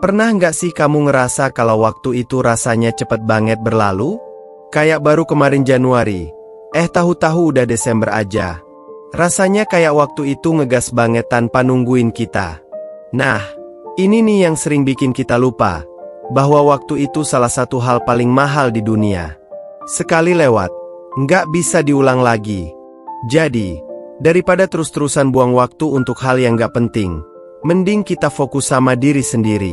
Pernah nggak sih kamu ngerasa kalau waktu itu rasanya cepet banget berlalu? Kayak baru kemarin Januari, tahu-tahu udah Desember aja. Rasanya kayak waktu itu ngegas banget tanpa nungguin kita. Nah, ini nih yang sering bikin kita lupa, bahwa waktu itu salah satu hal paling mahal di dunia. Sekali lewat, nggak bisa diulang lagi. Jadi, daripada terus-terusan buang waktu untuk hal yang nggak penting, mending kita fokus sama diri sendiri.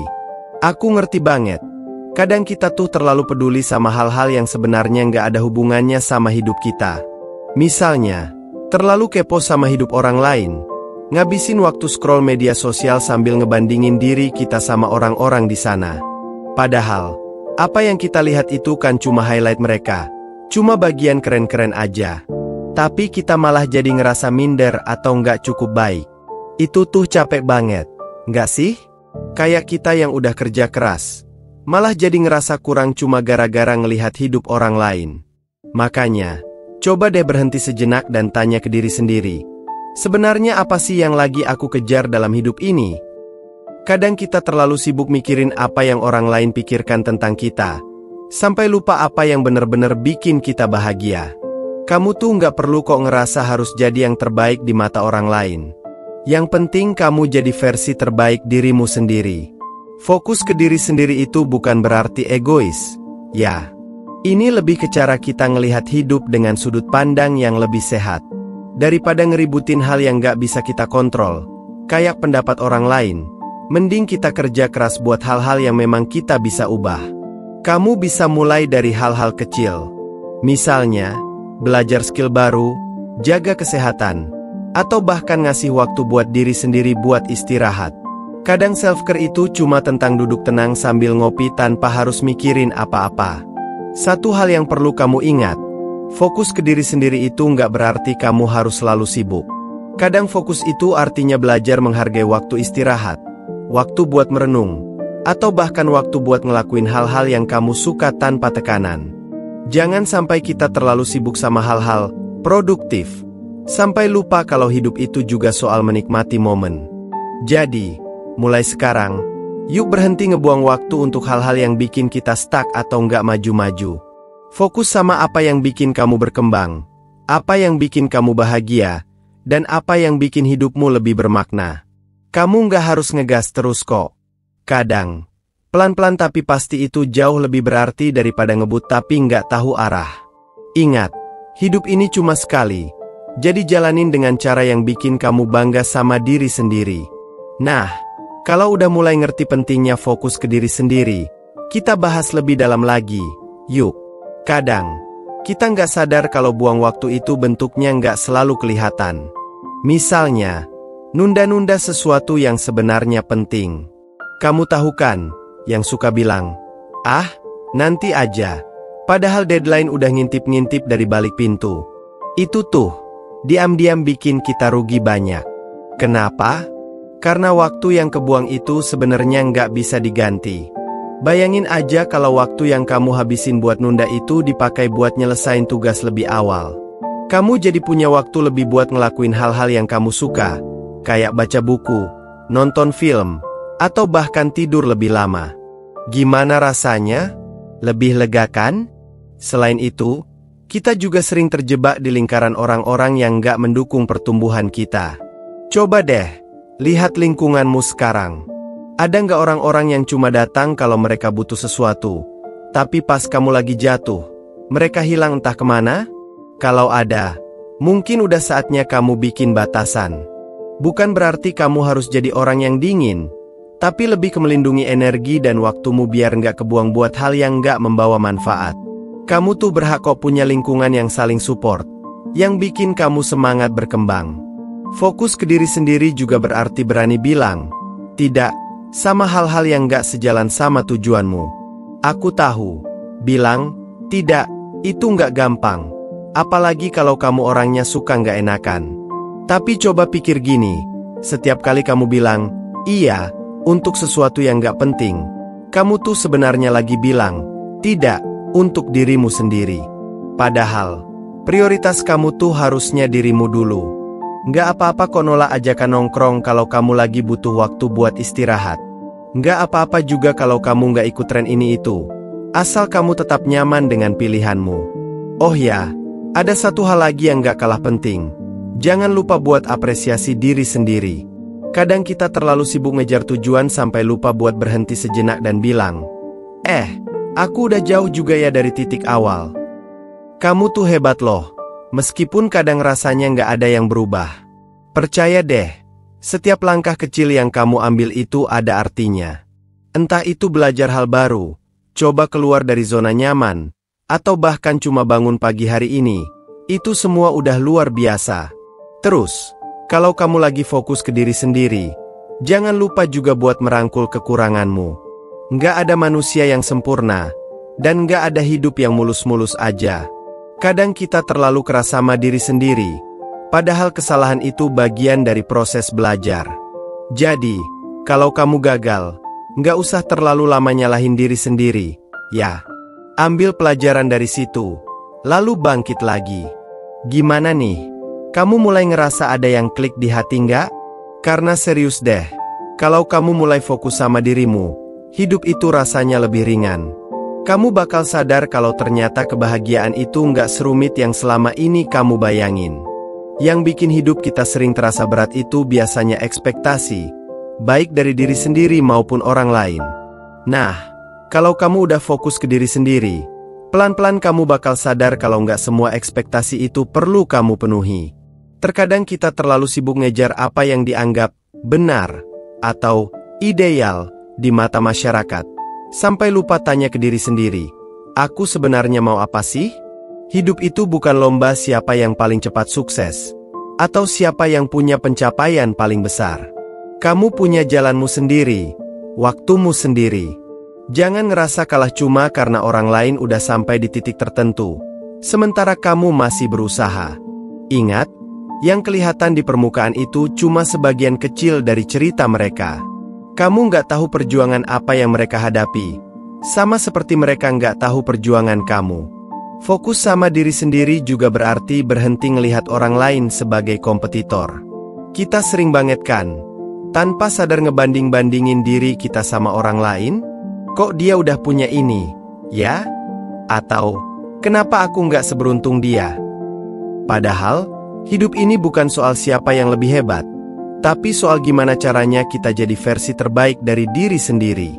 Aku ngerti banget, kadang kita tuh terlalu peduli sama hal-hal yang sebenarnya nggak ada hubungannya sama hidup kita. Misalnya, terlalu kepo sama hidup orang lain, ngabisin waktu scroll media sosial sambil ngebandingin diri kita sama orang-orang di sana. Padahal, apa yang kita lihat itu kan cuma highlight mereka, cuma bagian keren-keren aja. Tapi kita malah jadi ngerasa minder atau nggak cukup baik. Itu tuh capek banget, nggak sih? Kayak kita yang udah kerja keras, malah jadi ngerasa kurang cuma gara-gara ngelihat hidup orang lain. Makanya, coba deh berhenti sejenak dan tanya ke diri sendiri. Sebenarnya apa sih yang lagi aku kejar dalam hidup ini? Kadang kita terlalu sibuk mikirin apa yang orang lain pikirkan tentang kita, sampai lupa apa yang benar-benar bikin kita bahagia. Kamu tuh nggak perlu kok ngerasa harus jadi yang terbaik di mata orang lain. Yang penting kamu jadi versi terbaik dirimu sendiri. Fokus ke diri sendiri itu bukan berarti egois. Ya, ini lebih ke cara kita ngelihat hidup dengan sudut pandang yang lebih sehat. Daripada ngeributin hal yang gak bisa kita kontrol, kayak pendapat orang lain, mending kita kerja keras buat hal-hal yang memang kita bisa ubah. Kamu bisa mulai dari hal-hal kecil. Misalnya, belajar skill baru, jaga kesehatan, atau bahkan ngasih waktu buat diri sendiri buat istirahat. Kadang self-care itu cuma tentang duduk tenang sambil ngopi tanpa harus mikirin apa-apa. Satu hal yang perlu kamu ingat, fokus ke diri sendiri itu nggak berarti kamu harus selalu sibuk. Kadang fokus itu artinya belajar menghargai waktu istirahat, waktu buat merenung, atau bahkan waktu buat ngelakuin hal-hal yang kamu suka tanpa tekanan. Jangan sampai kita terlalu sibuk sama hal-hal produktif, sampai lupa kalau hidup itu juga soal menikmati momen. Jadi, mulai sekarang, yuk berhenti ngebuang waktu untuk hal-hal yang bikin kita stuck atau nggak maju-maju. Fokus sama apa yang bikin kamu berkembang, apa yang bikin kamu bahagia, dan apa yang bikin hidupmu lebih bermakna. Kamu nggak harus ngegas terus kok. Kadang, pelan-pelan tapi pasti itu jauh lebih berarti daripada ngebut tapi nggak tahu arah. Ingat, hidup ini cuma sekali. Jadi jalanin dengan cara yang bikin kamu bangga sama diri sendiri. Nah, kalau udah mulai ngerti pentingnya fokus ke diri sendiri, kita bahas lebih dalam lagi. Yuk. Kadang, kita nggak sadar kalau buang waktu itu bentuknya nggak selalu kelihatan. Misalnya, nunda-nunda sesuatu yang sebenarnya penting. Kamu tahu kan, yang suka bilang, nanti aja. Padahal deadline udah ngintip-ngintip dari balik pintu. Itu tuh, diam-diam bikin kita rugi banyak. Kenapa? Karena waktu yang kebuang itu sebenarnya nggak bisa diganti. Bayangin aja kalau waktu yang kamu habisin buat nunda itu dipakai buat nyelesain tugas lebih awal. Kamu jadi punya waktu lebih buat ngelakuin hal-hal yang kamu suka, kayak baca buku, nonton film, atau bahkan tidur lebih lama. Gimana rasanya? Lebih lega kan? Selain itu, kita juga sering terjebak di lingkaran orang-orang yang nggak mendukung pertumbuhan kita. Coba deh, lihat lingkunganmu sekarang. Ada nggak orang-orang yang cuma datang kalau mereka butuh sesuatu, tapi pas kamu lagi jatuh, mereka hilang entah kemana? Kalau ada, mungkin udah saatnya kamu bikin batasan. Bukan berarti kamu harus jadi orang yang dingin, tapi lebih ke melindungi energi dan waktumu biar nggak kebuang buat hal yang nggak membawa manfaat. Kamu tuh berhak kok punya lingkungan yang saling support, yang bikin kamu semangat berkembang. Fokus ke diri sendiri juga berarti berani bilang tidak sama hal-hal yang gak sejalan sama tujuanmu. Aku tahu, bilang tidak itu gak gampang, apalagi kalau kamu orangnya suka gak enakan. Tapi coba pikir gini, setiap kali kamu bilang iya untuk sesuatu yang gak penting, kamu tuh sebenarnya lagi bilang tidak untuk dirimu sendiri. Padahal, Prioritas kamu tuh harusnya dirimu dulu. Nggak apa-apa kok nolak ajakan nongkrong kalau kamu lagi butuh waktu buat istirahat. Nggak apa-apa juga kalau kamu nggak ikut tren ini itu. Asal kamu tetap nyaman dengan pilihanmu. Oh ya, ada satu hal lagi yang nggak kalah penting. Jangan lupa buat apresiasi diri sendiri. Kadang kita terlalu sibuk ngejar tujuan sampai lupa buat berhenti sejenak dan bilang, aku udah jauh juga ya dari titik awal. Kamu tuh hebat loh, meskipun kadang rasanya nggak ada yang berubah. Percaya deh, setiap langkah kecil yang kamu ambil itu ada artinya. Entah itu belajar hal baru, coba keluar dari zona nyaman, atau bahkan cuma bangun pagi hari ini, itu semua udah luar biasa. Terus, kalau kamu lagi fokus ke diri sendiri, jangan lupa juga buat merangkul kekuranganmu. Nggak ada manusia yang sempurna, dan nggak ada hidup yang mulus-mulus aja. Kadang kita terlalu keras sama diri sendiri, padahal kesalahan itu bagian dari proses belajar. Jadi, kalau kamu gagal, nggak usah terlalu lama nyalahin diri sendiri, ya. Ambil pelajaran dari situ, lalu bangkit lagi. Gimana nih? Kamu mulai ngerasa ada yang klik di hati nggak? Karena serius deh, kalau kamu mulai fokus sama dirimu, hidup itu rasanya lebih ringan. Kamu bakal sadar kalau ternyata kebahagiaan itu nggak serumit yang selama ini kamu bayangin. Yang bikin hidup kita sering terasa berat itu biasanya ekspektasi, baik dari diri sendiri maupun orang lain. Nah, kalau kamu udah fokus ke diri sendiri, pelan-pelan kamu bakal sadar kalau nggak semua ekspektasi itu perlu kamu penuhi. Terkadang kita terlalu sibuk ngejar apa yang dianggap benar atau ideal di mata masyarakat, sampai lupa tanya ke diri sendiri, aku sebenarnya mau apa sih? Hidup itu bukan lomba siapa yang paling cepat sukses, atau siapa yang punya pencapaian paling besar. Kamu punya jalanmu sendiri, waktumu sendiri. Jangan ngerasa kalah cuma karena orang lain udah sampai di titik tertentu, sementara kamu masih berusaha. Ingat, yang kelihatan di permukaan itu cuma sebagian kecil dari cerita mereka. Kamu nggak tahu perjuangan apa yang mereka hadapi, sama seperti mereka nggak tahu perjuangan kamu. Fokus sama diri sendiri juga berarti berhenti ngelihat orang lain sebagai kompetitor. Kita sering banget kan, tanpa sadar ngebanding-bandingin diri kita sama orang lain. Kok dia udah punya ini, ya? Atau, kenapa aku nggak seberuntung dia? Padahal, hidup ini bukan soal siapa yang lebih hebat, tapi soal gimana caranya kita jadi versi terbaik dari diri sendiri.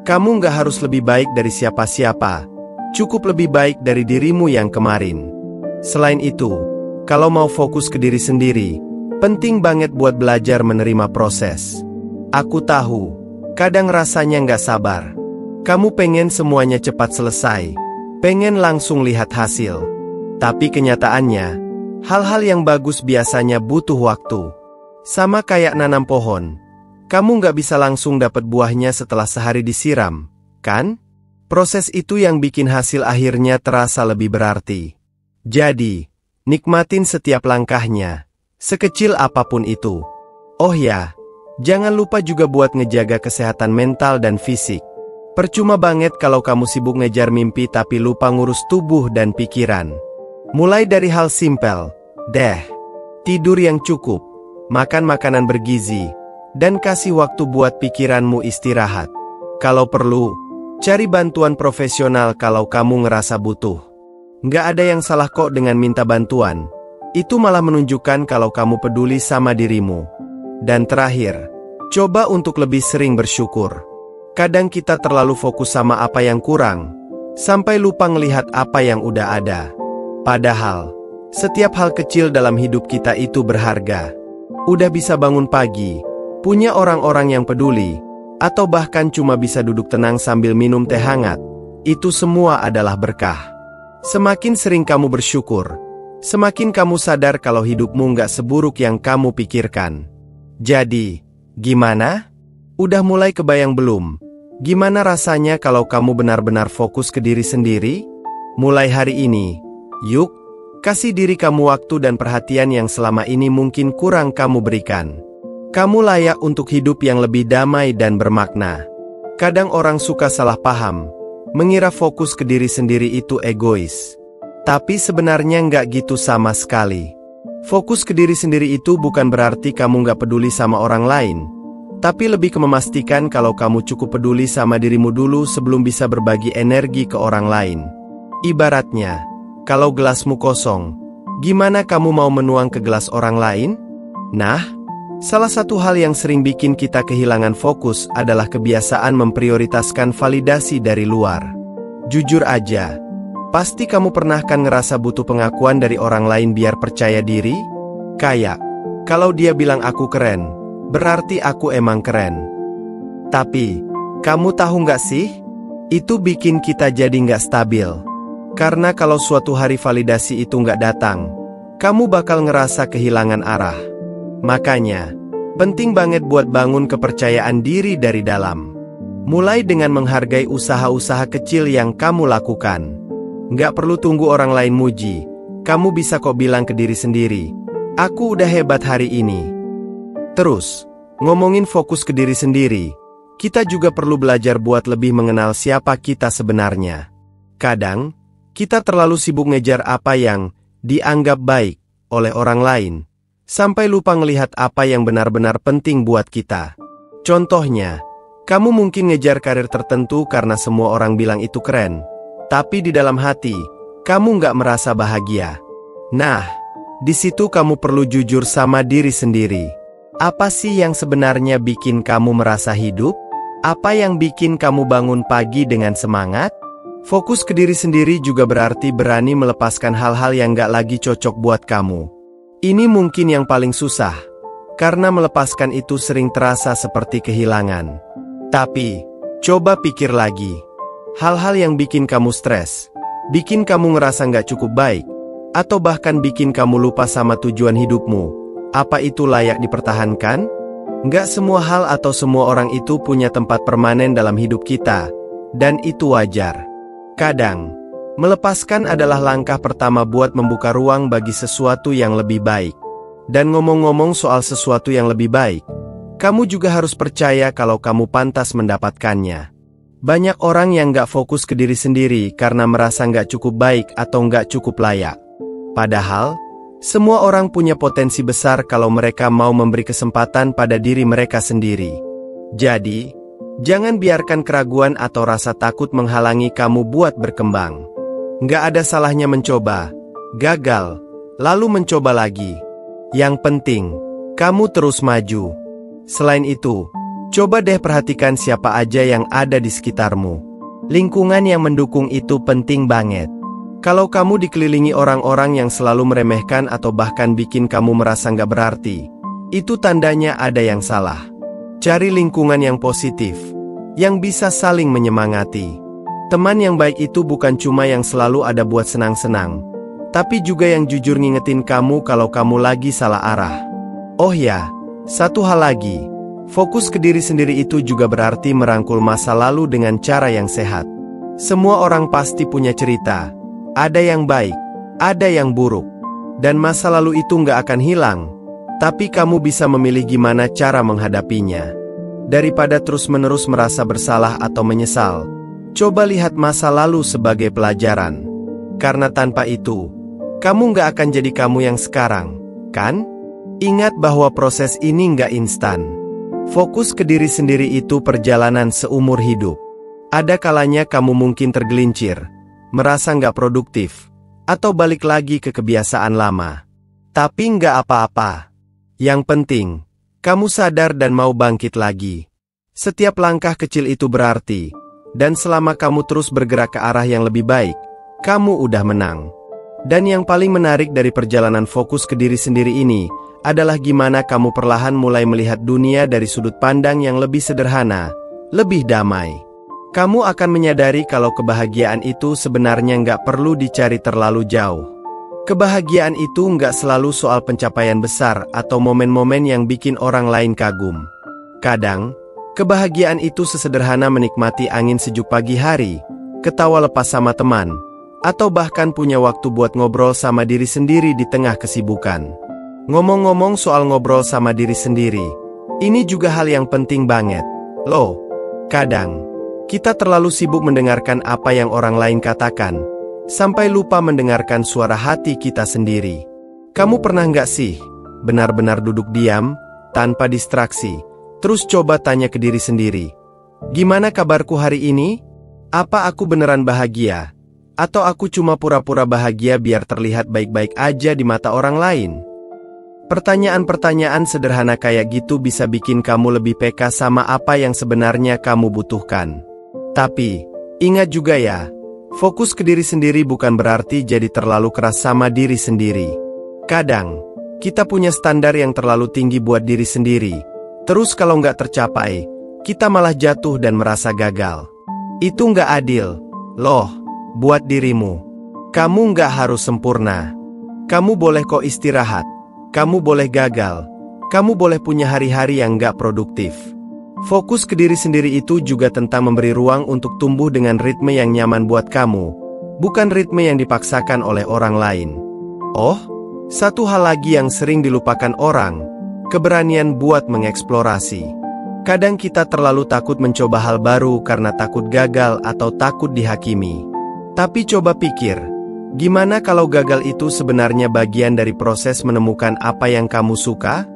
Kamu nggak harus lebih baik dari siapa-siapa, cukup lebih baik dari dirimu yang kemarin. Selain itu, kalau mau fokus ke diri sendiri, penting banget buat belajar menerima proses. Aku tahu, kadang rasanya nggak sabar. Kamu pengen semuanya cepat selesai, pengen langsung lihat hasil. Tapi kenyataannya, hal-hal yang bagus biasanya butuh waktu. Sama kayak nanam pohon, kamu nggak bisa langsung dapat buahnya setelah sehari disiram, kan? Proses itu yang bikin hasil akhirnya terasa lebih berarti. Jadi, nikmatin setiap langkahnya, sekecil apapun itu. Oh ya, jangan lupa juga buat ngejaga kesehatan mental dan fisik. Percuma banget kalau kamu sibuk ngejar mimpi tapi lupa ngurus tubuh dan pikiran. Mulai dari hal simpel, tidur yang cukup, makan makanan bergizi, dan kasih waktu buat pikiranmu istirahat. Kalau perlu, cari bantuan profesional kalau kamu ngerasa butuh. Nggak ada yang salah kok dengan minta bantuan. Itu malah menunjukkan kalau kamu peduli sama dirimu. Dan terakhir, coba untuk lebih sering bersyukur. Kadang kita terlalu fokus sama apa yang kurang, sampai lupa ngelihat apa yang udah ada. Padahal, setiap hal kecil dalam hidup kita itu berharga. Udah bisa bangun pagi, punya orang-orang yang peduli, atau bahkan cuma bisa duduk tenang sambil minum teh hangat, itu semua adalah berkah. Semakin sering kamu bersyukur, semakin kamu sadar kalau hidupmu nggak seburuk yang kamu pikirkan. Jadi, gimana? Udah mulai kebayang belum? Gimana rasanya kalau kamu benar-benar fokus ke diri sendiri? Mulai hari ini, yuk, kasih diri kamu waktu dan perhatian yang selama ini mungkin kurang kamu berikan. Kamu layak untuk hidup yang lebih damai dan bermakna. Kadang orang suka salah paham, mengira fokus ke diri sendiri itu egois. Tapi sebenarnya nggak gitu sama sekali. Fokus ke diri sendiri itu bukan berarti kamu nggak peduli sama orang lain, tapi lebih ke memastikan kalau kamu cukup peduli sama dirimu dulu sebelum bisa berbagi energi ke orang lain. Ibaratnya, kalau gelasmu kosong, gimana kamu mau menuang ke gelas orang lain? Nah, salah satu hal yang sering bikin kita kehilangan fokus adalah kebiasaan memprioritaskan validasi dari luar. Jujur aja, pasti kamu pernah kan ngerasa butuh pengakuan dari orang lain biar percaya diri? Kayak, kalau dia bilang aku keren, berarti aku emang keren. Tapi, kamu tahu nggak sih? Itu bikin kita jadi nggak stabil. Karena kalau suatu hari validasi itu nggak datang, kamu bakal ngerasa kehilangan arah. Makanya, penting banget buat bangun kepercayaan diri dari dalam. Mulai dengan menghargai usaha-usaha kecil yang kamu lakukan. Nggak perlu tunggu orang lain muji, kamu bisa kok bilang ke diri sendiri, aku udah hebat hari ini. Terus, ngomongin fokus ke diri sendiri, kita juga perlu belajar buat lebih mengenal siapa kita sebenarnya. Kadang, kita terlalu sibuk ngejar apa yang dianggap baik oleh orang lain, sampai lupa ngelihat apa yang benar-benar penting buat kita. Contohnya, kamu mungkin ngejar karir tertentu karena semua orang bilang itu keren, tapi di dalam hati, kamu nggak merasa bahagia. Nah, di situ kamu perlu jujur sama diri sendiri. Apa sih yang sebenarnya bikin kamu merasa hidup? Apa yang bikin kamu bangun pagi dengan semangat? Fokus ke diri sendiri juga berarti berani melepaskan hal-hal yang gak lagi cocok buat kamu. Ini mungkin yang paling susah, karena melepaskan itu sering terasa seperti kehilangan. Tapi, coba pikir lagi. Hal-hal yang bikin kamu stres, bikin kamu ngerasa gak cukup baik, atau bahkan bikin kamu lupa sama tujuan hidupmu, apa itu layak dipertahankan? Gak semua hal atau semua orang itu punya tempat permanen dalam hidup kita, dan itu wajar. Kadang, melepaskan adalah langkah pertama buat membuka ruang bagi sesuatu yang lebih baik. Dan ngomong-ngomong soal sesuatu yang lebih baik, kamu juga harus percaya kalau kamu pantas mendapatkannya. Banyak orang yang gak fokus ke diri sendiri karena merasa gak cukup baik atau gak cukup layak. Padahal, semua orang punya potensi besar kalau mereka mau memberi kesempatan pada diri mereka sendiri. Jadi, jangan biarkan keraguan atau rasa takut menghalangi kamu buat berkembang. Nggak ada salahnya mencoba, gagal, lalu mencoba lagi. Yang penting, kamu terus maju. Selain itu, coba deh perhatikan siapa aja yang ada di sekitarmu. Lingkungan yang mendukung itu penting banget. Kalau kamu dikelilingi orang-orang yang selalu meremehkan atau bahkan bikin kamu merasa nggak berarti, itu tandanya ada yang salah. Cari lingkungan yang positif, yang bisa saling menyemangati. Teman yang baik itu bukan cuma yang selalu ada buat senang-senang, tapi juga yang jujur ngingetin kamu kalau kamu lagi salah arah. Oh ya, satu hal lagi, fokus ke diri sendiri itu juga berarti merangkul masa lalu dengan cara yang sehat. Semua orang pasti punya cerita, ada yang baik, ada yang buruk, dan masa lalu itu nggak akan hilang. Tapi kamu bisa memilih gimana cara menghadapinya. Daripada terus-menerus merasa bersalah atau menyesal, coba lihat masa lalu sebagai pelajaran. Karena tanpa itu, kamu nggak akan jadi kamu yang sekarang, kan? Ingat bahwa proses ini nggak instan. Fokus ke diri sendiri itu perjalanan seumur hidup. Ada kalanya kamu mungkin tergelincir, merasa nggak produktif, atau balik lagi ke kebiasaan lama. Tapi nggak apa-apa. Yang penting, kamu sadar dan mau bangkit lagi. Setiap langkah kecil itu berarti, dan selama kamu terus bergerak ke arah yang lebih baik, kamu udah menang. Dan yang paling menarik dari perjalanan fokus ke diri sendiri ini, adalah gimana kamu perlahan mulai melihat dunia dari sudut pandang yang lebih sederhana, lebih damai. Kamu akan menyadari kalau kebahagiaan itu sebenarnya nggak perlu dicari terlalu jauh. Kebahagiaan itu nggak selalu soal pencapaian besar atau momen-momen yang bikin orang lain kagum. Kadang, kebahagiaan itu sesederhana menikmati angin sejuk pagi hari, ketawa lepas sama teman, atau bahkan punya waktu buat ngobrol sama diri sendiri di tengah kesibukan. Ngomong-ngomong soal ngobrol sama diri sendiri, ini juga hal yang penting banget. Loh, kadang, kita terlalu sibuk mendengarkan apa yang orang lain katakan, sampai lupa mendengarkan suara hati kita sendiri. Kamu pernah nggak sih, benar-benar duduk diam, tanpa distraksi, terus coba tanya ke diri sendiri, gimana kabarku hari ini? Apa aku beneran bahagia? Atau aku cuma pura-pura bahagia biar terlihat baik-baik aja di mata orang lain? Pertanyaan-pertanyaan sederhana kayak gitu bisa bikin kamu lebih peka sama apa yang sebenarnya kamu butuhkan. Tapi, ingat juga ya, fokus ke diri sendiri bukan berarti jadi terlalu keras sama diri sendiri. Kadang, kita punya standar yang terlalu tinggi buat diri sendiri. Terus kalau nggak tercapai, kita malah jatuh dan merasa gagal. Itu nggak adil, loh, buat dirimu. Kamu nggak harus sempurna. Kamu boleh kok istirahat. Kamu boleh gagal. Kamu boleh punya hari-hari yang nggak produktif. Fokus ke diri sendiri itu juga tentang memberi ruang untuk tumbuh dengan ritme yang nyaman buat kamu, bukan ritme yang dipaksakan oleh orang lain. Oh, satu hal lagi yang sering dilupakan orang, keberanian buat mengeksplorasi. Kadang kita terlalu takut mencoba hal baru karena takut gagal atau takut dihakimi. Tapi coba pikir, gimana kalau gagal itu sebenarnya bagian dari proses menemukan apa yang kamu suka?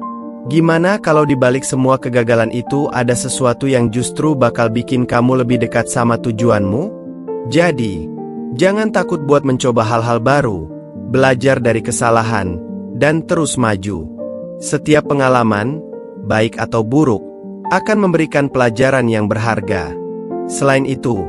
Gimana kalau dibalik semua kegagalan itu ada sesuatu yang justru bakal bikin kamu lebih dekat sama tujuanmu? Jadi, jangan takut buat mencoba hal-hal baru, belajar dari kesalahan, dan terus maju. Setiap pengalaman, baik atau buruk, akan memberikan pelajaran yang berharga. Selain itu,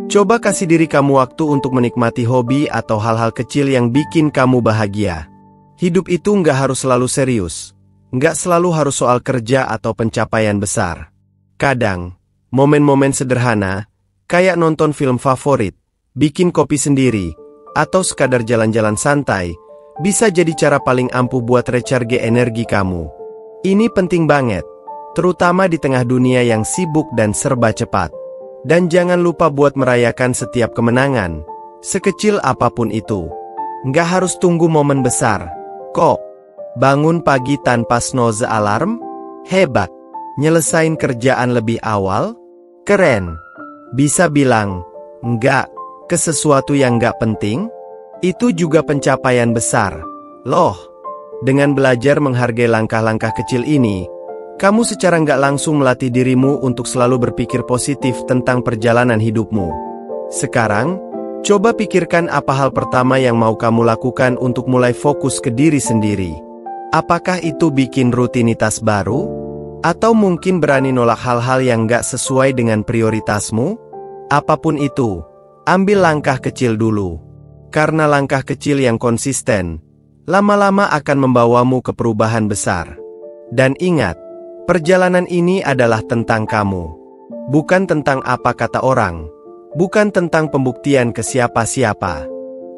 coba kasih diri kamu waktu untuk menikmati hobi atau hal-hal kecil yang bikin kamu bahagia. Hidup itu nggak harus selalu serius, nggak selalu harus soal kerja atau pencapaian besar. Kadang, momen-momen sederhana, kayak nonton film favorit, bikin kopi sendiri, atau sekadar jalan-jalan santai, bisa jadi cara paling ampuh buat recharge energi kamu. Ini penting banget, terutama di tengah dunia yang sibuk dan serba cepat. Dan jangan lupa buat merayakan setiap kemenangan, sekecil apapun itu. Nggak harus tunggu momen besar, kok. Bangun pagi tanpa snooze alarm? Hebat. Nyelesain kerjaan lebih awal? Keren. Bisa bilang, enggak, ke sesuatu yang nggak penting? Itu juga pencapaian besar, loh. Dengan belajar menghargai langkah-langkah kecil ini, kamu secara nggak langsung melatih dirimu untuk selalu berpikir positif tentang perjalanan hidupmu. Sekarang, coba pikirkan apa hal pertama yang mau kamu lakukan untuk mulai fokus ke diri sendiri. Apakah itu bikin rutinitas baru? Atau mungkin berani nolak hal-hal yang nggak sesuai dengan prioritasmu? Apapun itu, ambil langkah kecil dulu. Karena langkah kecil yang konsisten, lama-lama akan membawamu ke perubahan besar. Dan ingat, perjalanan ini adalah tentang kamu. Bukan tentang apa kata orang. Bukan tentang pembuktian ke siapa-siapa.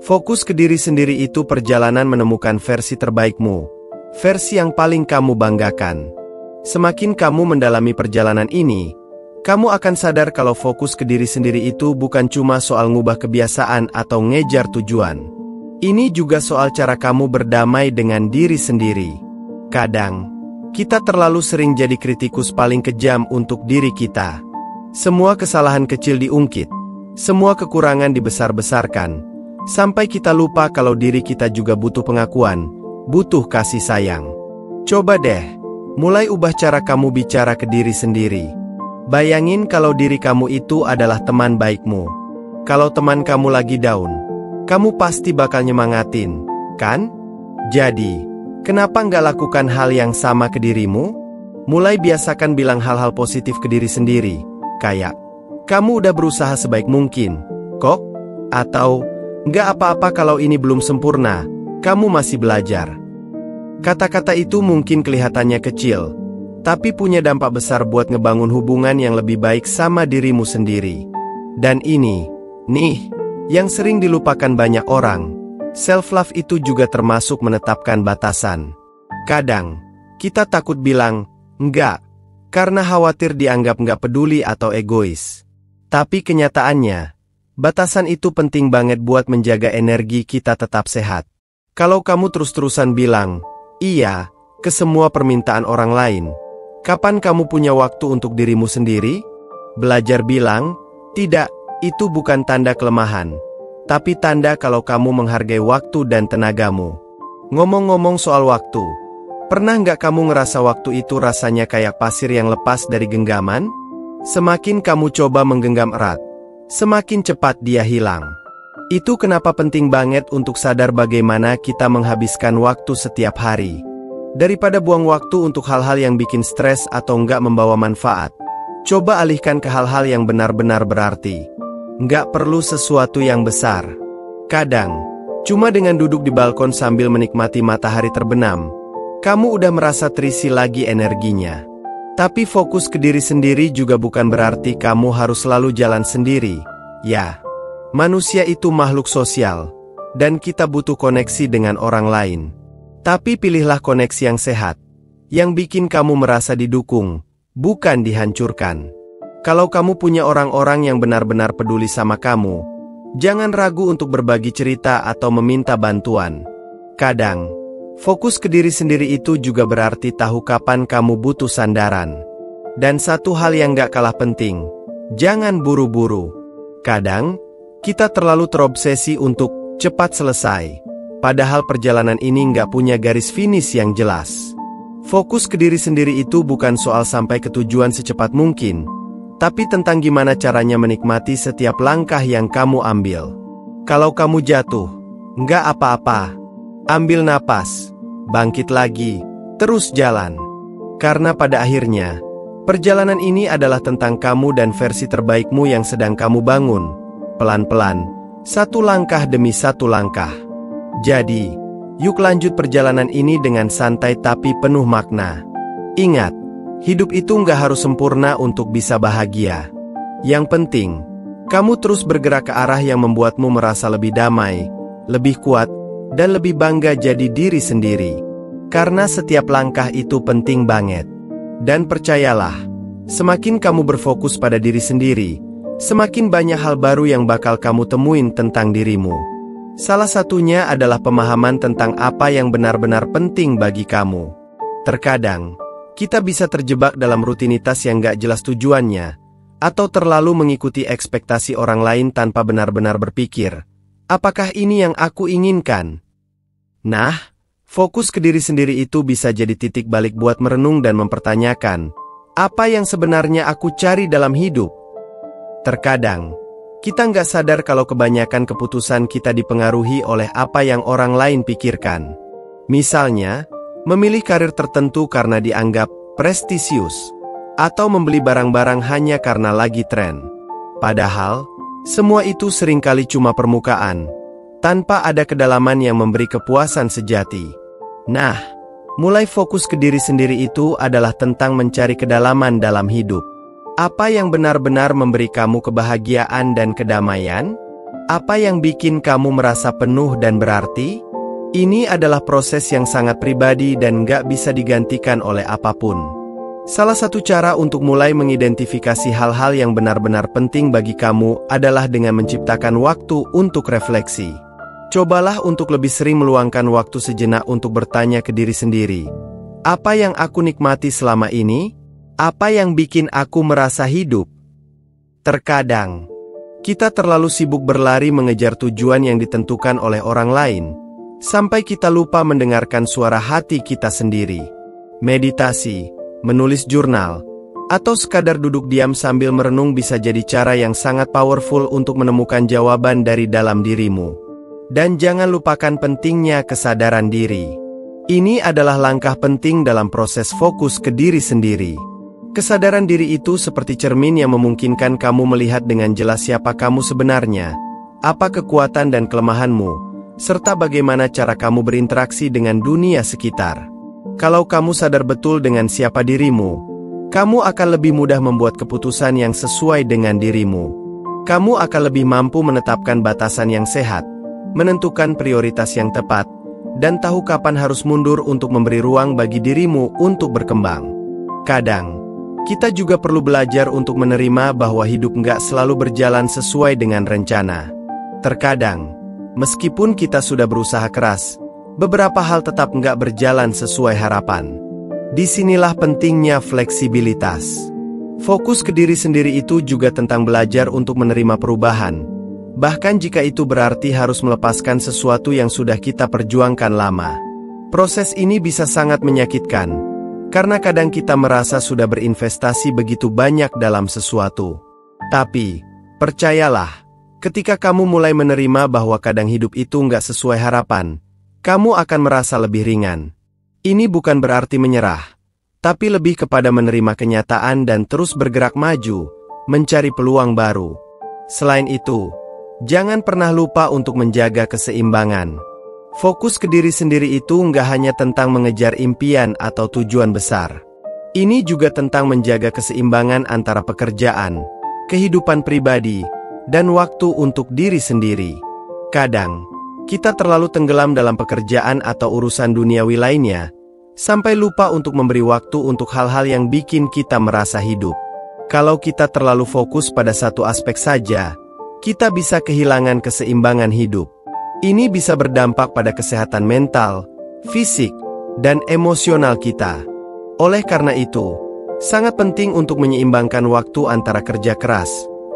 Fokus ke diri sendiri itu perjalanan menemukan versi terbaikmu. Versi yang paling kamu banggakan. Semakin kamu mendalami perjalanan ini, kamu akan sadar kalau fokus ke diri sendiri itu bukan cuma soal ngubah kebiasaan atau ngejar tujuan. Ini juga soal cara kamu berdamai dengan diri sendiri. Kadang, kita terlalu sering jadi kritikus paling kejam untuk diri kita. Semua kesalahan kecil diungkit, semua kekurangan dibesar-besarkan, sampai kita lupa kalau diri kita juga butuh pengakuan, butuh kasih sayang. Coba deh, mulai ubah cara kamu bicara ke diri sendiri. Bayangin kalau diri kamu itu adalah teman baikmu. Kalau teman kamu lagi down, kamu pasti bakal nyemangatin, kan? Jadi, kenapa nggak lakukan hal yang sama ke dirimu? Mulai biasakan bilang hal-hal positif ke diri sendiri, kayak, kamu udah berusaha sebaik mungkin, kok? Atau, nggak apa-apa kalau ini belum sempurna, kamu masih belajar. Kata-kata itu mungkin kelihatannya kecil, tapi punya dampak besar buat ngebangun hubungan yang lebih baik sama dirimu sendiri. Dan ini, nih, yang sering dilupakan banyak orang. Self-love itu juga termasuk menetapkan batasan. Kadang, kita takut bilang, enggak, karena khawatir dianggap nggak peduli atau egois. Tapi kenyataannya, batasan itu penting banget buat menjaga energi kita tetap sehat. Kalau kamu terus-terusan bilang, iya, ke semua permintaan orang lain, kapan kamu punya waktu untuk dirimu sendiri? Belajar bilang, tidak, itu bukan tanda kelemahan. tapi tanda kalau kamu menghargai waktu dan tenagamu. Ngomong-ngomong soal waktu, pernah nggak kamu ngerasa waktu itu rasanya kayak pasir yang lepas dari genggaman? Semakin kamu coba menggenggam erat, semakin cepat dia hilang. Itu kenapa penting banget untuk sadar bagaimana kita menghabiskan waktu setiap hari. Daripada buang waktu untuk hal-hal yang bikin stres atau nggak membawa manfaat, coba alihkan ke hal-hal yang benar-benar berarti. Nggak perlu sesuatu yang besar. Kadang, cuma dengan duduk di balkon sambil menikmati matahari terbenam, kamu udah merasa terisi lagi energinya. Tapi fokus ke diri sendiri juga bukan berarti kamu harus selalu jalan sendiri, ya. Manusia itu makhluk sosial, dan kita butuh koneksi dengan orang lain. Tapi pilihlah koneksi yang sehat, yang bikin kamu merasa didukung, bukan dihancurkan. Kalau kamu punya orang-orang yang benar-benar peduli sama kamu, jangan ragu untuk berbagi cerita atau meminta bantuan. Kadang, fokus ke diri sendiri itu juga berarti tahu kapan kamu butuh sandaran. Dan satu hal yang gak kalah penting, jangan buru-buru. Kadang, kita terlalu terobsesi untuk cepat selesai, padahal perjalanan ini nggak punya garis finish yang jelas. Fokus ke diri sendiri itu bukan soal sampai ke tujuan secepat mungkin, tapi tentang gimana caranya menikmati setiap langkah yang kamu ambil. Kalau kamu jatuh, nggak apa-apa. Ambil napas, bangkit lagi, terus jalan. Karena pada akhirnya, perjalanan ini adalah tentang kamu dan versi terbaikmu yang sedang kamu bangun. Pelan-pelan, satu langkah demi satu langkah. Jadi, yuk lanjut perjalanan ini dengan santai tapi penuh makna. Ingat, hidup itu nggak harus sempurna untuk bisa bahagia. Yang penting, kamu terus bergerak ke arah yang membuatmu merasa lebih damai, lebih kuat, dan lebih bangga jadi diri sendiri. Karena setiap langkah itu penting banget. Dan percayalah, semakin kamu berfokus pada diri sendiri, semakin banyak hal baru yang bakal kamu temuin tentang dirimu. Salah satunya adalah pemahaman tentang apa yang benar-benar penting bagi kamu. Terkadang, kita bisa terjebak dalam rutinitas yang gak jelas tujuannya, atau terlalu mengikuti ekspektasi orang lain tanpa benar-benar berpikir, apakah ini yang aku inginkan? Nah, fokus ke diri sendiri itu bisa jadi titik balik buat merenung dan mempertanyakan, apa yang sebenarnya aku cari dalam hidup? Terkadang, kita nggak sadar kalau kebanyakan keputusan kita dipengaruhi oleh apa yang orang lain pikirkan. Misalnya, memilih karir tertentu karena dianggap prestisius, atau membeli barang-barang hanya karena lagi tren. Padahal, semua itu seringkali cuma permukaan, tanpa ada kedalaman yang memberi kepuasan sejati. Nah, mulai fokus ke diri sendiri itu adalah tentang mencari kedalaman dalam hidup. Apa yang benar-benar memberi kamu kebahagiaan dan kedamaian? Apa yang bikin kamu merasa penuh dan berarti? Ini adalah proses yang sangat pribadi dan gak bisa digantikan oleh apapun. Salah satu cara untuk mulai mengidentifikasi hal-hal yang benar-benar penting bagi kamu adalah dengan menciptakan waktu untuk refleksi. Cobalah untuk lebih sering meluangkan waktu sejenak untuk bertanya ke diri sendiri. Apa yang aku nikmati selama ini? Apa yang bikin aku merasa hidup? Terkadang, kita terlalu sibuk berlari mengejar tujuan yang ditentukan oleh orang lain, sampai kita lupa mendengarkan suara hati kita sendiri. Meditasi, menulis jurnal, atau sekadar duduk diam sambil merenung bisa jadi cara yang sangat powerful untuk menemukan jawaban dari dalam dirimu. Dan jangan lupakan pentingnya kesadaran diri. Ini adalah langkah penting dalam proses fokus ke diri sendiri. Kesadaran diri itu seperti cermin yang memungkinkan kamu melihat dengan jelas siapa kamu sebenarnya, apa kekuatan dan kelemahanmu, serta bagaimana cara kamu berinteraksi dengan dunia sekitar. Kalau kamu sadar betul dengan siapa dirimu, kamu akan lebih mudah membuat keputusan yang sesuai dengan dirimu. Kamu akan lebih mampu menetapkan batasan yang sehat, menentukan prioritas yang tepat, dan tahu kapan harus mundur untuk memberi ruang bagi dirimu untuk berkembang. Kadang, kita juga perlu belajar untuk menerima bahwa hidup nggak selalu berjalan sesuai dengan rencana. Terkadang, meskipun kita sudah berusaha keras, beberapa hal tetap nggak berjalan sesuai harapan. Disinilah pentingnya fleksibilitas. Fokus ke diri sendiri itu juga tentang belajar untuk menerima perubahan. Bahkan jika itu berarti harus melepaskan sesuatu yang sudah kita perjuangkan lama. Proses ini bisa sangat menyakitkan, karena kadang kita merasa sudah berinvestasi begitu banyak dalam sesuatu. Tapi, percayalah, ketika kamu mulai menerima bahwa kadang hidup itu nggak sesuai harapan, kamu akan merasa lebih ringan. Ini bukan berarti menyerah, tapi lebih kepada menerima kenyataan dan terus bergerak maju, mencari peluang baru. Selain itu, jangan pernah lupa untuk menjaga keseimbangan. Fokus ke diri sendiri itu nggak hanya tentang mengejar impian atau tujuan besar. Ini juga tentang menjaga keseimbangan antara pekerjaan, kehidupan pribadi, dan waktu untuk diri sendiri. Kadang, kita terlalu tenggelam dalam pekerjaan atau urusan duniawi lainnya, sampai lupa untuk memberi waktu untuk hal-hal yang bikin kita merasa hidup. Kalau kita terlalu fokus pada satu aspek saja, kita bisa kehilangan keseimbangan hidup. Ini bisa berdampak pada kesehatan mental, fisik, dan emosional kita. Oleh karena itu, sangat penting untuk menyeimbangkan waktu antara kerja keras,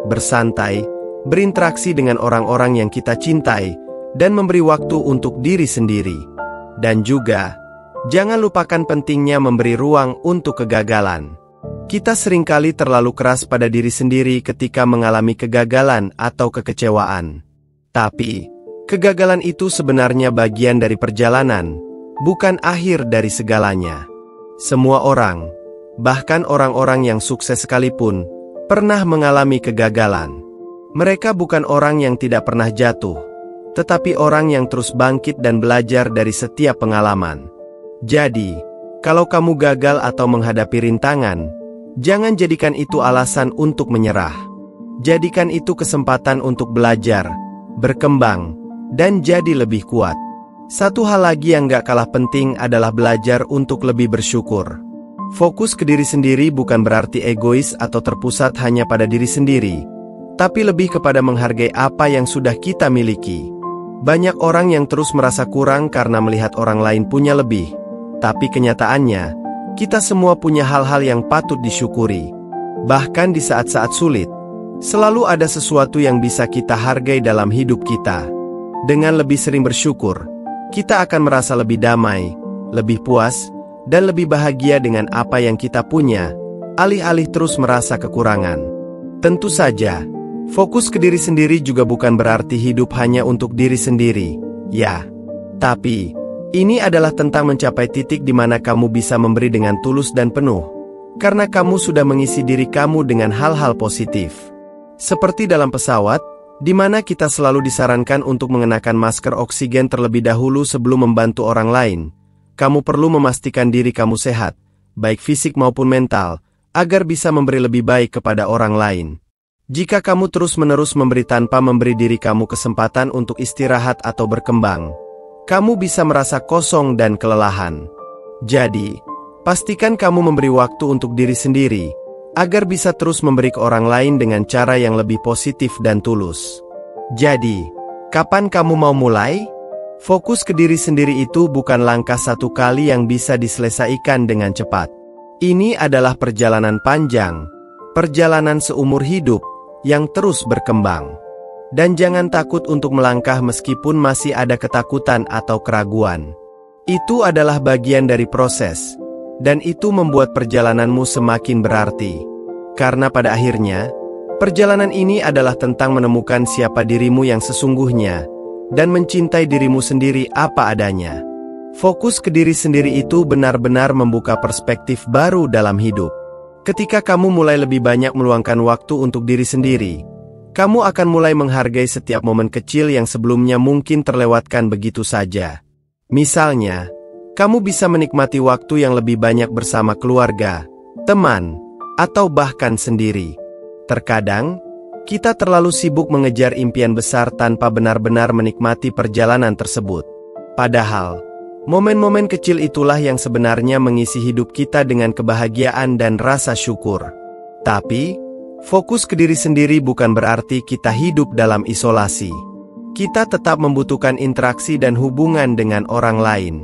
bersantai, berinteraksi dengan orang-orang yang kita cintai, dan memberi waktu untuk diri sendiri. Dan juga, jangan lupakan pentingnya memberi ruang untuk kegagalan. Kita seringkali terlalu keras pada diri sendiri ketika mengalami kegagalan atau kekecewaan. Tapi, kegagalan itu sebenarnya bagian dari perjalanan, bukan akhir dari segalanya. Semua orang, bahkan orang-orang yang sukses sekalipun, pernah mengalami kegagalan. Mereka bukan orang yang tidak pernah jatuh, tetapi orang yang terus bangkit dan belajar dari setiap pengalaman. Jadi, kalau kamu gagal atau menghadapi rintangan, jangan jadikan itu alasan untuk menyerah. Jadikan itu kesempatan untuk belajar, berkembang, dan jadi lebih kuat. Satu hal lagi yang gak kalah penting adalah belajar untuk lebih bersyukur. Fokus ke diri sendiri bukan berarti egois atau terpusat hanya pada diri sendiri, tapi lebih kepada menghargai apa yang sudah kita miliki. Banyak orang yang terus merasa kurang karena melihat orang lain punya lebih, tapi kenyataannya, kita semua punya hal-hal yang patut disyukuri. Bahkan di saat-saat sulit, selalu ada sesuatu yang bisa kita hargai dalam hidup kita. Dengan lebih sering bersyukur, kita akan merasa lebih damai, lebih puas, dan lebih bahagia dengan apa yang kita punya, alih-alih terus merasa kekurangan. Tentu saja, fokus ke diri sendiri juga bukan berarti hidup hanya untuk diri sendiri, ya. Tapi, ini adalah tentang mencapai titik di mana kamu bisa memberi dengan tulus dan penuh, karena kamu sudah mengisi diri kamu dengan hal-hal positif. Seperti dalam pesawat, di mana kita selalu disarankan untuk mengenakan masker oksigen terlebih dahulu sebelum membantu orang lain. Kamu perlu memastikan diri kamu sehat, baik fisik maupun mental, agar bisa memberi lebih baik kepada orang lain. Jika kamu terus-menerus memberi tanpa memberi diri kamu kesempatan untuk istirahat atau berkembang, kamu bisa merasa kosong dan kelelahan. Jadi, pastikan kamu memberi waktu untuk diri sendiri, agar bisa terus memberi ke orang lain dengan cara yang lebih positif dan tulus. Jadi, kapan kamu mau mulai? Fokus ke diri sendiri itu bukan langkah satu kali yang bisa diselesaikan dengan cepat. Ini adalah perjalanan panjang, perjalanan seumur hidup, yang terus berkembang. Dan jangan takut untuk melangkah meskipun masih ada ketakutan atau keraguan. Itu adalah bagian dari proses, dan itu membuat perjalananmu semakin berarti. Karena pada akhirnya, perjalanan ini adalah tentang menemukan siapa dirimu yang sesungguhnya, dan mencintai dirimu sendiri apa adanya. Fokus ke diri sendiri itu benar-benar membuka perspektif baru dalam hidup. Ketika kamu mulai lebih banyak meluangkan waktu untuk diri sendiri, kamu akan mulai menghargai setiap momen kecil yang sebelumnya mungkin terlewatkan begitu saja. Misalnya, kamu bisa menikmati waktu yang lebih banyak bersama keluarga, teman, atau bahkan sendiri. Terkadang, kita terlalu sibuk mengejar impian besar tanpa benar-benar menikmati perjalanan tersebut. Padahal, momen-momen kecil itulah yang sebenarnya mengisi hidup kita dengan kebahagiaan dan rasa syukur. Tapi, fokus ke diri sendiri bukan berarti kita hidup dalam isolasi. Kita tetap membutuhkan interaksi dan hubungan dengan orang lain.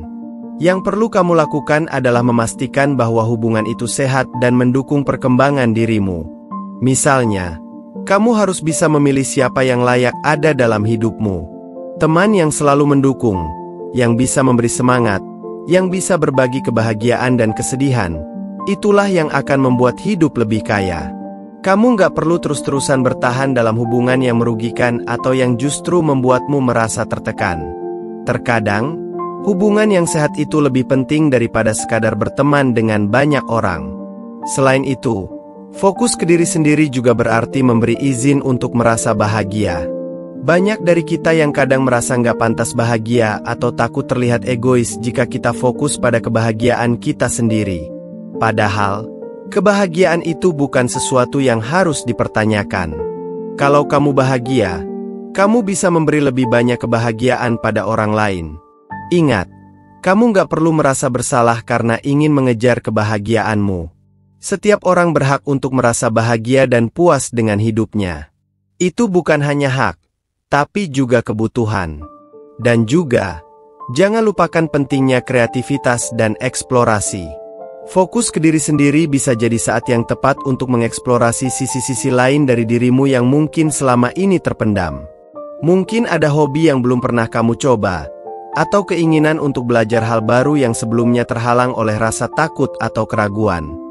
Yang perlu kamu lakukan adalah memastikan bahwa hubungan itu sehat dan mendukung perkembangan dirimu. Misalnya, Kamu harus bisa memilih siapa yang layak ada dalam hidupmu. Teman yang selalu mendukung, yang bisa memberi semangat, yang bisa berbagi kebahagiaan dan kesedihan, itulah yang akan membuat hidup lebih kaya. Kamu nggak perlu terus-terusan bertahan dalam hubungan yang merugikan atau yang justru membuatmu merasa tertekan. Terkadang, hubungan yang sehat itu lebih penting daripada sekadar berteman dengan banyak orang. Selain itu, fokus ke diri sendiri juga berarti memberi izin untuk merasa bahagia. Banyak dari kita yang kadang merasa nggak pantas bahagia atau takut terlihat egois jika kita fokus pada kebahagiaan kita sendiri. Padahal, kebahagiaan itu bukan sesuatu yang harus dipertanyakan. Kalau kamu bahagia, kamu bisa memberi lebih banyak kebahagiaan pada orang lain. Ingat, kamu nggak perlu merasa bersalah karena ingin mengejar kebahagiaanmu. Setiap orang berhak untuk merasa bahagia dan puas dengan hidupnya. Itu bukan hanya hak, tapi juga kebutuhan. Dan juga, jangan lupakan pentingnya kreativitas dan eksplorasi. Fokus ke diri sendiri bisa jadi saat yang tepat untuk mengeksplorasi sisi-sisi lain dari dirimu yang mungkin selama ini terpendam. Mungkin ada hobi yang belum pernah kamu coba, atau keinginan untuk belajar hal baru yang sebelumnya terhalang oleh rasa takut atau keraguan.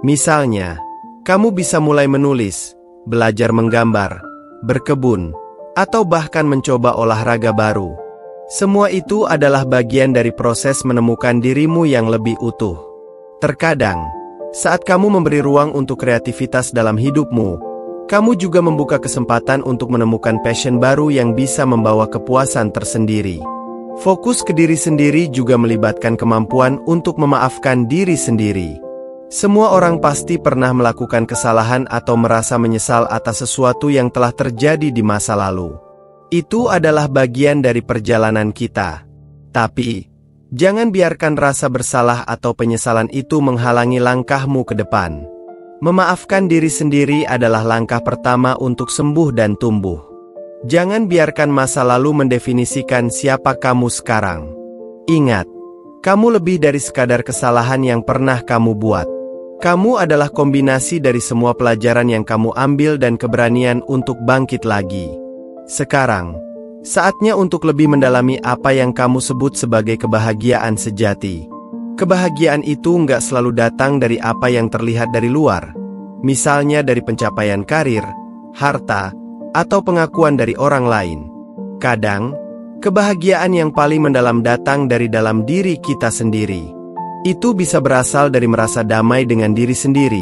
Misalnya, kamu bisa mulai menulis, belajar menggambar, berkebun, atau bahkan mencoba olahraga baru. Semua itu adalah bagian dari proses menemukan dirimu yang lebih utuh. Terkadang, saat kamu memberi ruang untuk kreativitas dalam hidupmu, kamu juga membuka kesempatan untuk menemukan passion baru yang bisa membawa kepuasan tersendiri. Fokus ke diri sendiri juga melibatkan kemampuan untuk memaafkan diri sendiri. Semua orang pasti pernah melakukan kesalahan atau merasa menyesal atas sesuatu yang telah terjadi di masa lalu. Itu adalah bagian dari perjalanan kita. Tapi, jangan biarkan rasa bersalah atau penyesalan itu menghalangi langkahmu ke depan. Memaafkan diri sendiri adalah langkah pertama untuk sembuh dan tumbuh. Jangan biarkan masa lalu mendefinisikan siapa kamu sekarang. Ingat, kamu lebih dari sekadar kesalahan yang pernah kamu buat. Kamu adalah kombinasi dari semua pelajaran yang kamu ambil dan keberanian untuk bangkit lagi. Sekarang, saatnya untuk lebih mendalami apa yang kamu sebut sebagai kebahagiaan sejati. Kebahagiaan itu nggak selalu datang dari apa yang terlihat dari luar. Misalnya dari pencapaian karir, harta, atau pengakuan dari orang lain. Kadang, kebahagiaan yang paling mendalam datang dari dalam diri kita sendiri. Itu bisa berasal dari merasa damai dengan diri sendiri,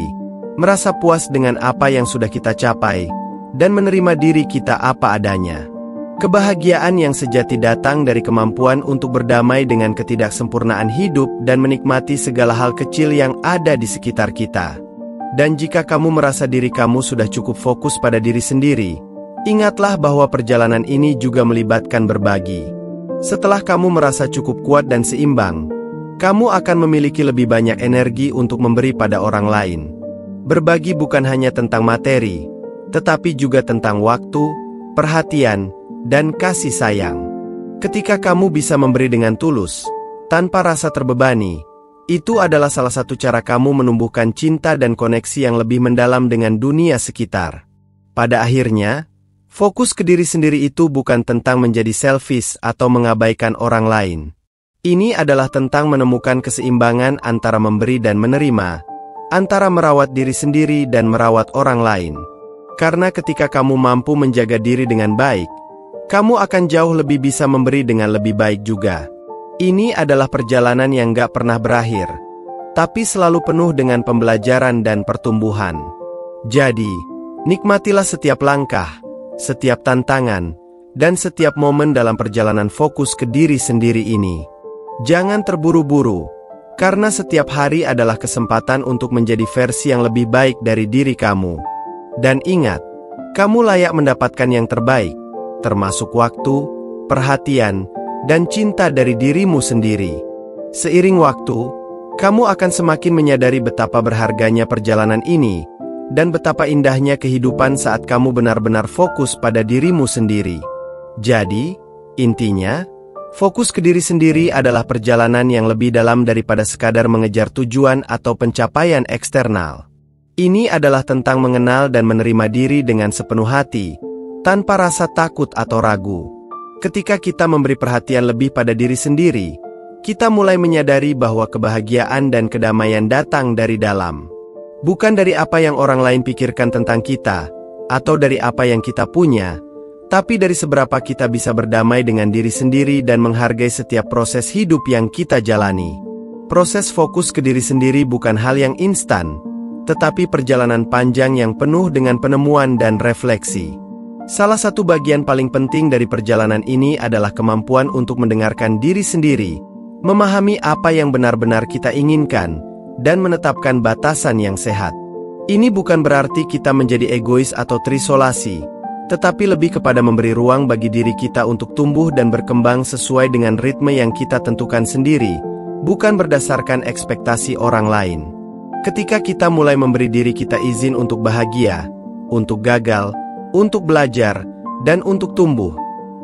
merasa puas dengan apa yang sudah kita capai, dan menerima diri kita apa adanya. Kebahagiaan yang sejati datang dari kemampuan untuk berdamai dengan ketidaksempurnaan hidup dan menikmati segala hal kecil yang ada di sekitar kita. Dan jika kamu merasa diri kamu sudah cukup fokus pada diri sendiri, ingatlah bahwa perjalanan ini juga melibatkan berbagi. Setelah kamu merasa cukup kuat dan seimbang, kamu akan memiliki lebih banyak energi untuk memberi pada orang lain. Berbagi bukan hanya tentang materi, tetapi juga tentang waktu, perhatian, dan kasih sayang. Ketika kamu bisa memberi dengan tulus, tanpa rasa terbebani, itu adalah salah satu cara kamu menumbuhkan cinta dan koneksi yang lebih mendalam dengan dunia sekitar. Pada akhirnya, fokus ke diri sendiri itu bukan tentang menjadi selfish atau mengabaikan orang lain. Ini adalah tentang menemukan keseimbangan antara memberi dan menerima, antara merawat diri sendiri dan merawat orang lain. Karena ketika kamu mampu menjaga diri dengan baik, kamu akan jauh lebih bisa memberi dengan lebih baik juga. Ini adalah perjalanan yang gak pernah berakhir, tapi selalu penuh dengan pembelajaran dan pertumbuhan. Jadi, nikmatilah setiap langkah, setiap tantangan, dan setiap momen dalam perjalanan fokus ke diri sendiri ini. Jangan terburu-buru, karena setiap hari adalah kesempatan untuk menjadi versi yang lebih baik dari diri kamu. Dan ingat, kamu layak mendapatkan yang terbaik, termasuk waktu, perhatian, dan cinta dari dirimu sendiri. Seiring waktu, kamu akan semakin menyadari betapa berharganya perjalanan ini, dan betapa indahnya kehidupan saat kamu benar-benar fokus pada dirimu sendiri. Jadi, intinya, fokus ke diri sendiri adalah perjalanan yang lebih dalam daripada sekadar mengejar tujuan atau pencapaian eksternal. Ini adalah tentang mengenal dan menerima diri dengan sepenuh hati, tanpa rasa takut atau ragu. Ketika kita memberi perhatian lebih pada diri sendiri, kita mulai menyadari bahwa kebahagiaan dan kedamaian datang dari dalam. Bukan dari apa yang orang lain pikirkan tentang kita, atau dari apa yang kita punya, tapi dari seberapa kita bisa berdamai dengan diri sendiri dan menghargai setiap proses hidup yang kita jalani. Proses fokus ke diri sendiri bukan hal yang instan, tetapi perjalanan panjang yang penuh dengan penemuan dan refleksi. Salah satu bagian paling penting dari perjalanan ini adalah kemampuan untuk mendengarkan diri sendiri, memahami apa yang benar-benar kita inginkan, dan menetapkan batasan yang sehat. Ini bukan berarti kita menjadi egois atau terisolasi, tetapi lebih kepada memberi ruang bagi diri kita untuk tumbuh dan berkembang sesuai dengan ritme yang kita tentukan sendiri, bukan berdasarkan ekspektasi orang lain. Ketika kita mulai memberi diri kita izin untuk bahagia, untuk gagal, untuk belajar, dan untuk tumbuh,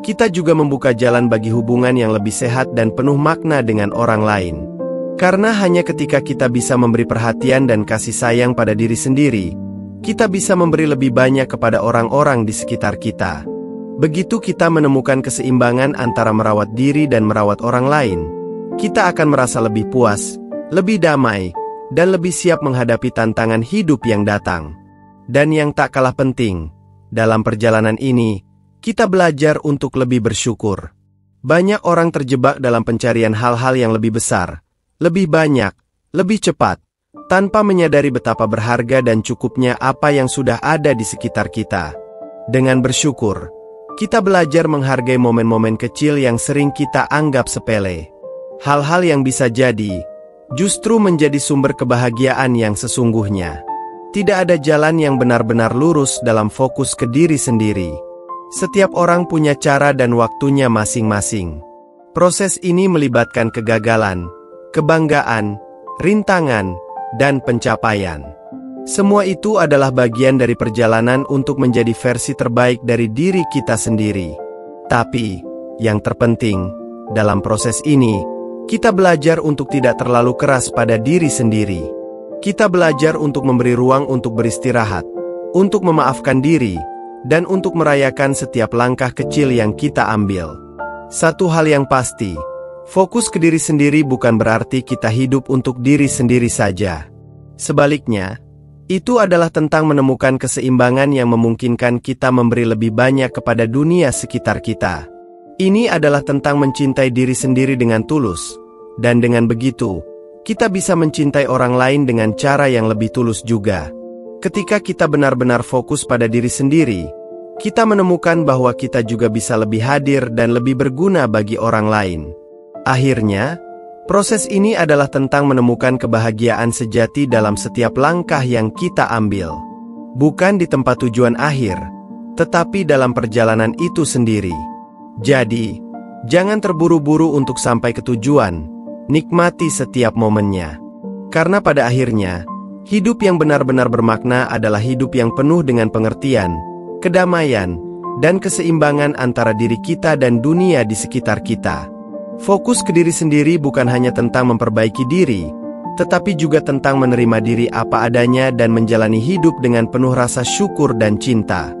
kita juga membuka jalan bagi hubungan yang lebih sehat dan penuh makna dengan orang lain. Karena hanya ketika kita bisa memberi perhatian dan kasih sayang pada diri sendiri, kita bisa memberi lebih banyak kepada orang-orang di sekitar kita. Begitu kita menemukan keseimbangan antara merawat diri dan merawat orang lain, kita akan merasa lebih puas, lebih damai, dan lebih siap menghadapi tantangan hidup yang datang. Dan yang tak kalah penting, dalam perjalanan ini, kita belajar untuk lebih bersyukur. Banyak orang terjebak dalam pencarian hal-hal yang lebih besar, lebih banyak, lebih cepat, tanpa menyadari betapa berharga dan cukupnya apa yang sudah ada di sekitar kita. Dengan bersyukur, kita belajar menghargai momen-momen kecil yang sering kita anggap sepele. Hal-hal yang bisa jadi, justru menjadi sumber kebahagiaan yang sesungguhnya. Tidak ada jalan yang benar-benar lurus dalam fokus ke diri sendiri. Setiap orang punya cara dan waktunya masing-masing. Proses ini melibatkan kegagalan, kebanggaan, rintangan, dan pencapaian. Semua itu adalah bagian dari perjalanan untuk menjadi versi terbaik dari diri kita sendiri. Tapi, yang terpenting, dalam proses ini, kita belajar untuk tidak terlalu keras pada diri sendiri. Kita belajar untuk memberi ruang untuk beristirahat, untuk memaafkan diri, dan untuk merayakan setiap langkah kecil yang kita ambil. Satu hal yang pasti, fokus ke diri sendiri bukan berarti kita hidup untuk diri sendiri saja. Sebaliknya, itu adalah tentang menemukan keseimbangan yang memungkinkan kita memberi lebih banyak kepada dunia sekitar kita. Ini adalah tentang mencintai diri sendiri dengan tulus, dan dengan begitu, kita bisa mencintai orang lain dengan cara yang lebih tulus juga. Ketika kita benar-benar fokus pada diri sendiri, kita menemukan bahwa kita juga bisa lebih hadir dan lebih berguna bagi orang lain. Akhirnya, proses ini adalah tentang menemukan kebahagiaan sejati dalam setiap langkah yang kita ambil. Bukan di tempat tujuan akhir, tetapi dalam perjalanan itu sendiri. Jadi, jangan terburu-buru untuk sampai ke tujuan. Nikmati setiap momennya. Karena pada akhirnya, hidup yang benar-benar bermakna adalah hidup yang penuh dengan pengertian, kedamaian, dan keseimbangan antara diri kita dan dunia di sekitar kita. Fokus ke diri sendiri bukan hanya tentang memperbaiki diri, tetapi juga tentang menerima diri apa adanya dan menjalani hidup dengan penuh rasa syukur dan cinta.